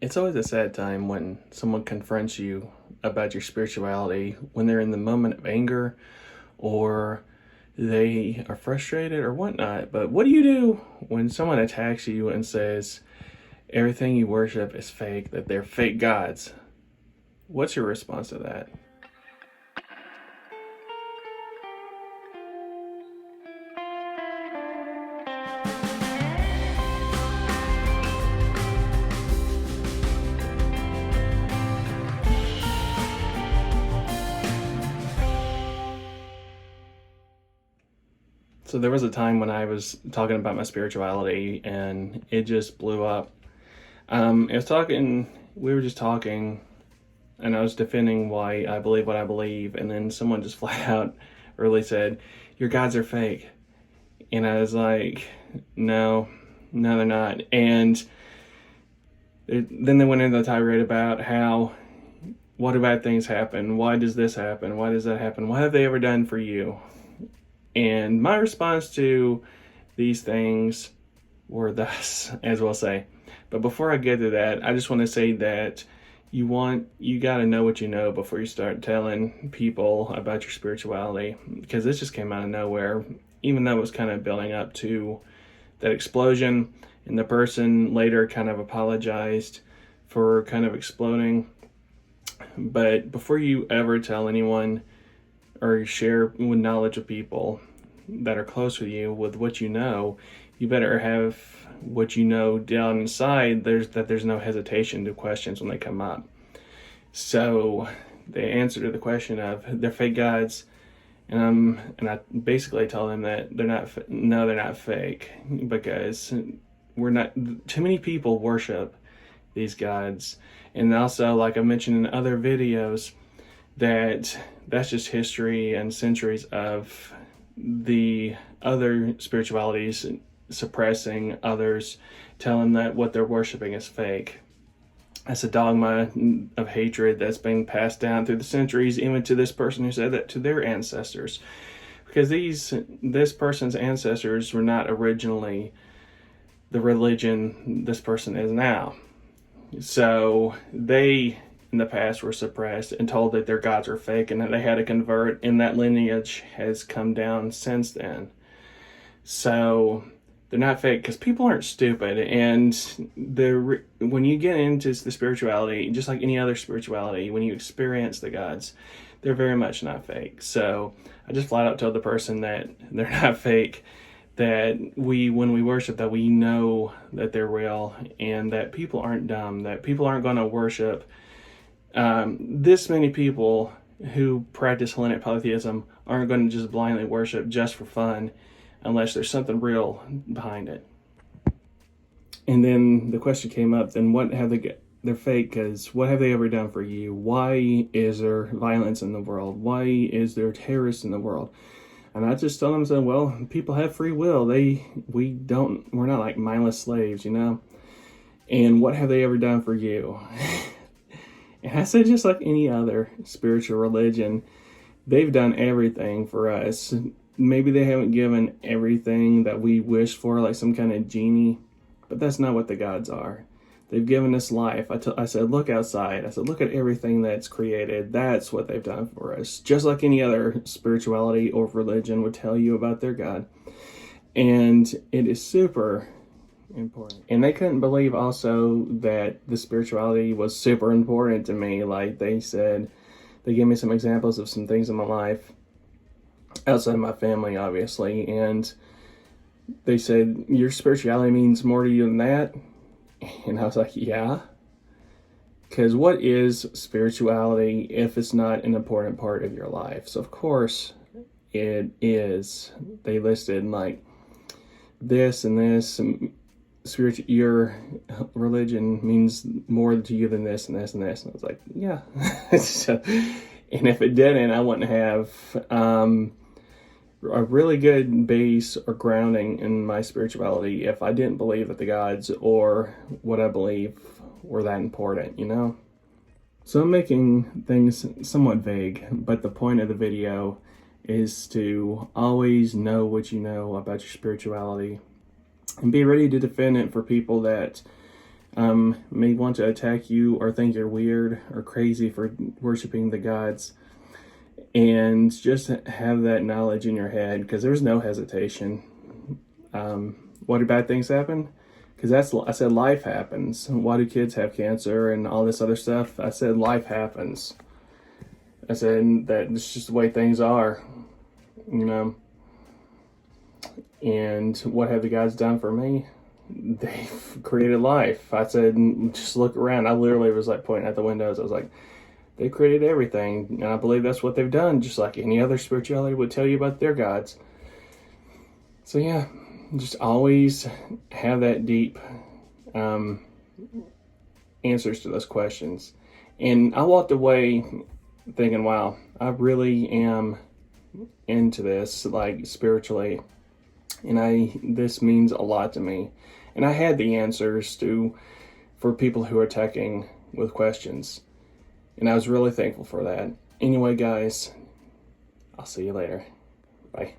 It's always a sad time when someone confronts you about your spirituality when they're in the moment of anger or they are frustrated or whatnot. But what do you do when someone attacks you and says everything you worship is fake, that they're fake gods? What's your response to that? So there was a time when I was talking about my spirituality and it just blew up. I was talking, we were just talking, and I was defending why I believe what I believe, and then someone just flat out really said, "Your gods are fake." And I was like, no, no, they're not. And then they went into the tirade about how, what do bad things happen? Why does this happen? Why does that happen? What have they ever done for you? And my response to these things were thus, as we'll say. But before I get to that, I just want to say that you got to know what you know before you start telling people about your spirituality, because this just came out of nowhere, even though it was kind of building up to that explosion, and the person later kind of apologized for kind of exploding. But before you ever tell anyone or share with knowledge of people that are close with you with what you better have what you know down inside. There's no hesitation to questions when they come up. So the answer to the question of they're fake gods, and I basically tell them that they're not. No, they're not fake, because we're not. Too many people worship these gods, and also, like I mentioned in other videos, that's just history and centuries of the other spiritualities suppressing others, telling that what they're worshiping is fake. That's a dogma of hatred that's been passed down through the centuries, even to this person who said that to their ancestors. Because this person's ancestors were not originally the religion this person is now. So they, in the past, were suppressed and told that their gods were fake and that they had to convert, and that lineage has come down since then. So they're not fake, because people aren't stupid, and when you get into the spirituality, just like any other spirituality, when you experience the gods, they're very much not fake. So I just flat out told the person that they're not fake, that when we worship, that we know that they're real, and that people aren't dumb, that people aren't going to worship. This many people who practice Hellenic polytheism aren't going to just blindly worship just for fun, unless there's something real behind it. And then the question came up, then they're fake because what have they ever done for you? Why is there violence in the world? Why is there terrorists in the world? And I just tell them, well, people have free will. We're not like mindless slaves, you know? And what have they ever done for you? And I said, just like any other spiritual religion, they've done everything for us. Maybe they haven't given everything that we wish for, like some kind of genie, but that's not what the gods are. They've given us life. I said, look outside. I said, look at everything that's created. That's what they've done for us. Just like any other spirituality or religion would tell you about their God. And it is super important. And they couldn't believe also that the spirituality was super important to me. Like they gave me some examples of some things in my life outside of my family, obviously, and they said, your spirituality means more to you than that? And I was like, yeah. Because what is spirituality if it's not an important part of your life? So of course it is. They listed like this and this, and your religion means more to you than this and this and this. And I was like, yeah. So, and if it didn't, I wouldn't have a really good base or grounding in my spirituality if I didn't believe that the gods or what I believe were that important, you know? So I'm making things somewhat vague, but the point of the video is to always know what you know about your spirituality and be ready to defend it for people that may want to attack you or think you're weird or crazy for worshiping the gods. And just have that knowledge in your head, because there's no hesitation. Why do bad things happen? Because I said life happens. Why do kids have cancer and all this other stuff? I said life happens. I said that it's just the way things are, you know. And what have the gods done for me? They've created life. I said, just look around. I literally was like pointing at the windows. I was like, they created everything, and I believe that's what they've done, just like any other spirituality would tell you about their gods. So yeah, just always have that deep answers to those questions. And I walked away thinking, wow, I really am into this, like, spiritually, and this means a lot to me. And I had the answers for people who are attacking with questions. And I was really thankful for that. Anyway, guys, I'll see you later. Bye.